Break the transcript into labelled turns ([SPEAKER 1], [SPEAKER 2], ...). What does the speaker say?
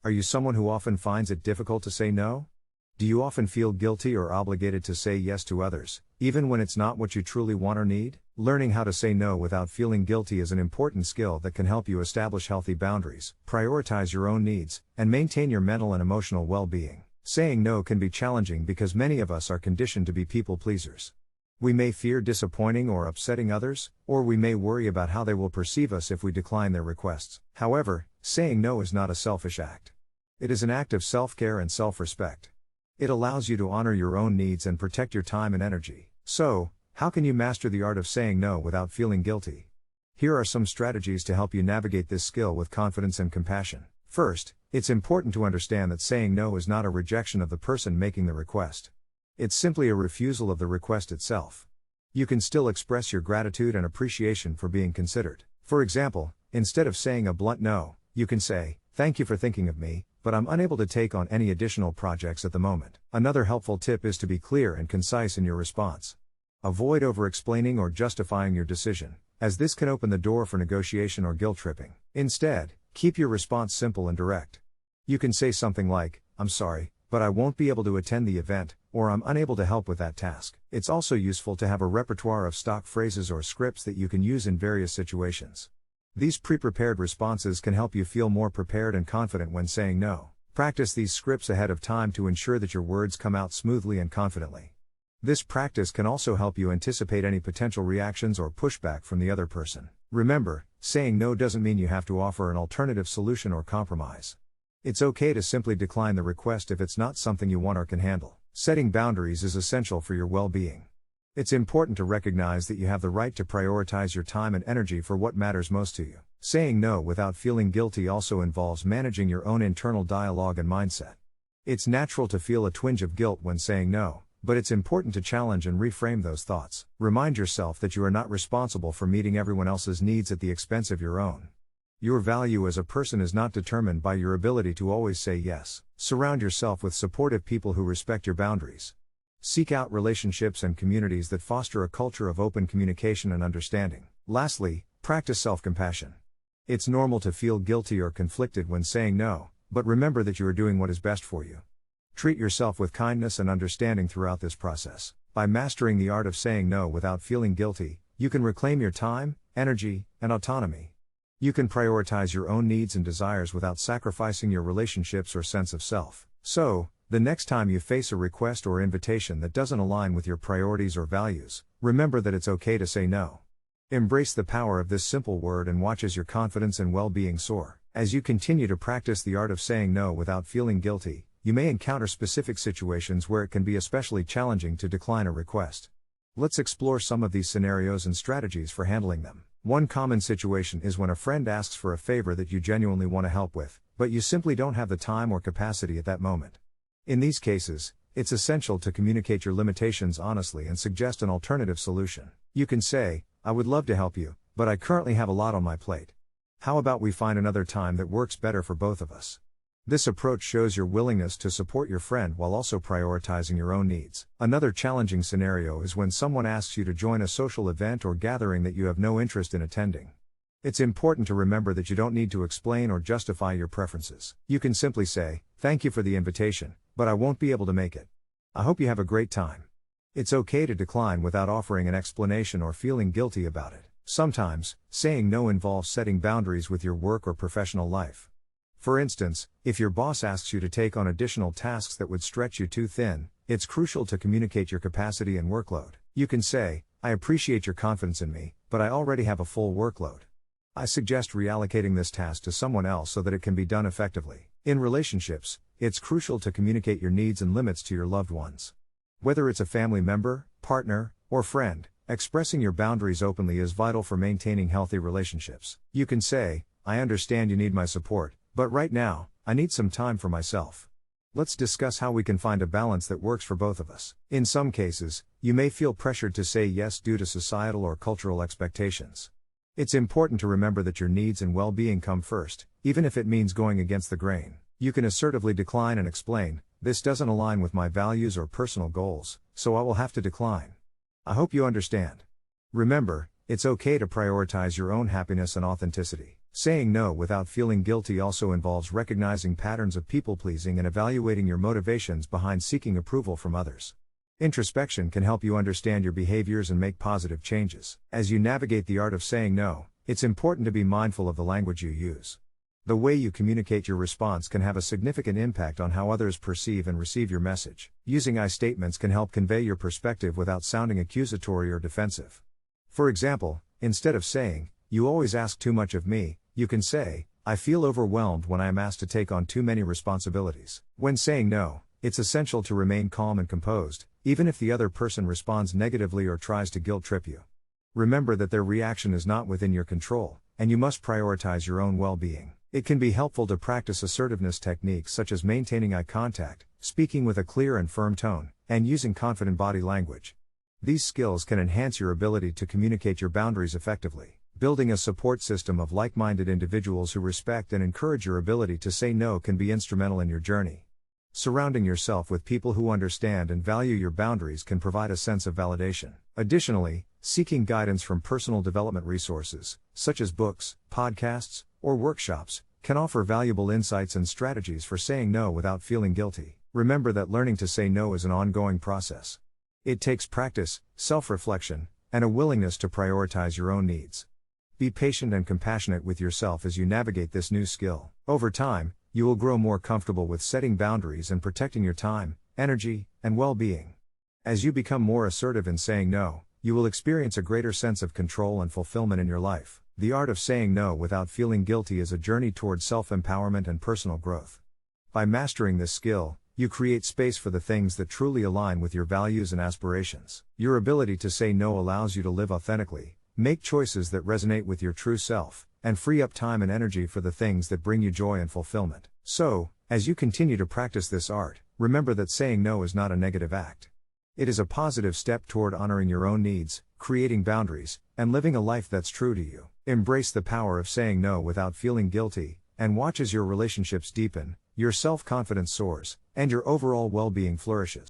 [SPEAKER 1] Are you someone who often finds it difficult to say no? Do you often feel guilty or obligated to say yes to others, even when it's not what you truly want or need? Learning how to say no without feeling guilty is an important skill that can help you establish healthy boundaries, prioritize your own needs, and maintain your mental and emotional well-being. Saying no can be challenging because many of us are conditioned to be people pleasers. We may fear disappointing or upsetting others, or we may worry about how they will perceive us if we decline their requests. However, saying no is not a selfish act. It is an act of self-care and self-respect. It allows you to honor your own needs and protect your time and energy. So, how can you master the art of saying no without feeling guilty? Here are some strategies to help you navigate this skill with confidence and compassion. First, it's important to understand that saying no is not a rejection of the person making the request. It's simply a refusal of the request itself. You can still express your gratitude and appreciation for being considered. For example, instead of saying a blunt no, you can say, "Thank you for thinking of me, but I'm unable to take on any additional projects at the moment." Another helpful tip is to be clear and concise in your response. Avoid over-explaining or justifying your decision, as this can open the door for negotiation or guilt-tripping. Instead, keep your response simple and direct. You can say something like, "I'm sorry, but I won't be able to attend the event," or "I'm unable to help with that task." It's also useful to have a repertoire of stock phrases or scripts that you can use in various situations. These pre-prepared responses can help you feel more prepared and confident when saying no. Practice these scripts ahead of time to ensure that your words come out smoothly and confidently. This practice can also help you anticipate any potential reactions or pushback from the other person. Remember, saying no doesn't mean you have to offer an alternative solution or compromise. It's okay to simply decline the request if it's not something you want or can handle. Setting boundaries is essential for your well-being. It's important to recognize that you have the right to prioritize your time and energy for what matters most to you. Saying no without feeling guilty also involves managing your own internal dialogue and mindset. It's natural to feel a twinge of guilt when saying no, but it's important to challenge and reframe those thoughts. Remind yourself that you are not responsible for meeting everyone else's needs at the expense of your own. Your value as a person is not determined by your ability to always say yes. Surround yourself with supportive people who respect your boundaries. Seek out relationships and communities that foster a culture of open communication and understanding. Lastly, practice self-compassion. It's normal to feel guilty or conflicted when saying no, but remember that you are doing what is best for you. Treat yourself with kindness and understanding throughout this process. By mastering the art of saying no without feeling guilty, you can reclaim your time, energy, and autonomy. You can prioritize your own needs and desires without sacrificing your relationships or sense of self. So, the next time you face a request or invitation that doesn't align with your priorities or values, remember that it's okay to say no. Embrace the power of this simple word and watch as your confidence and well-being soar. As you continue to practice the art of saying no without feeling guilty, you may encounter specific situations where it can be especially challenging to decline a request. Let's explore some of these scenarios and strategies for handling them. One common situation is when a friend asks for a favor that you genuinely want to help with, but you simply don't have the time or capacity at that moment. In these cases, it's essential to communicate your limitations honestly and suggest an alternative solution. You can say, "I would love to help you, but I currently have a lot on my plate. How about we find another time that works better for both of us?" This approach shows your willingness to support your friend while also prioritizing your own needs. Another challenging scenario is when someone asks you to join a social event or gathering that you have no interest in attending. It's important to remember that you don't need to explain or justify your preferences. You can simply say, "Thank you for the invitation, but I won't be able to make it. I hope you have a great time." It's okay to decline without offering an explanation or feeling guilty about it. Sometimes, saying no involves setting boundaries with your work or professional life. For instance, if your boss asks you to take on additional tasks that would stretch you too thin, it's crucial to communicate your capacity and workload. You can say, "I appreciate your confidence in me, but I already have a full workload. I suggest reallocating this task to someone else so that it can be done effectively." In relationships, it's crucial to communicate your needs and limits to your loved ones. Whether it's a family member, partner, or friend, expressing your boundaries openly is vital for maintaining healthy relationships. You can say, "I understand you need my support, but right now, I need some time for myself. Let's discuss how we can find a balance that works for both of us." In some cases, you may feel pressured to say yes due to societal or cultural expectations. It's important to remember that your needs and well-being come first, even if it means going against the grain. You can assertively decline and explain, "This doesn't align with my values or personal goals, so I will have to decline. I hope you understand." Remember, it's okay to prioritize your own happiness and authenticity. Saying no without feeling guilty also involves recognizing patterns of people-pleasing and evaluating your motivations behind seeking approval from others. Introspection can help you understand your behaviors and make positive changes. As you navigate the art of saying no, it's important to be mindful of the language you use. The way you communicate your response can have a significant impact on how others perceive and receive your message. Using I statements can help convey your perspective without sounding accusatory or defensive. For example, instead of saying, "You always ask too much of me," you can say, "I feel overwhelmed when I am asked to take on too many responsibilities." When saying no, it's essential to remain calm and composed, even if the other person responds negatively or tries to guilt-trip you. Remember that their reaction is not within your control, and you must prioritize your own well-being. It can be helpful to practice assertiveness techniques such as maintaining eye contact, speaking with a clear and firm tone, and using confident body language. These skills can enhance your ability to communicate your boundaries effectively. Building a support system of like-minded individuals who respect and encourage your ability to say no can be instrumental in your journey. Surrounding yourself with people who understand and value your boundaries can provide a sense of validation. Additionally, seeking guidance from personal development resources, such as books, podcasts, or workshops, can offer valuable insights and strategies for saying no without feeling guilty. Remember that learning to say no is an ongoing process. It takes practice, self-reflection, and a willingness to prioritize your own needs. Be patient and compassionate with yourself as you navigate this new skill. Over time, you will grow more comfortable with setting boundaries and protecting your time, energy, and well-being. As you become more assertive in saying no, you will experience a greater sense of control and fulfillment in your life. The art of saying no without feeling guilty is a journey toward self-empowerment and personal growth. By mastering this skill, you create space for the things that truly align with your values and aspirations. Your ability to say no allows you to live authentically, make choices that resonate with your true self, and free up time and energy for the things that bring you joy and fulfillment. So, as you continue to practice this art, remember that saying no is not a negative act. It is a positive step toward honoring your own needs, creating boundaries, and living a life that's true to you. Embrace the power of saying no without feeling guilty, and watch as your relationships deepen, your self-confidence soars, and your overall well-being flourishes.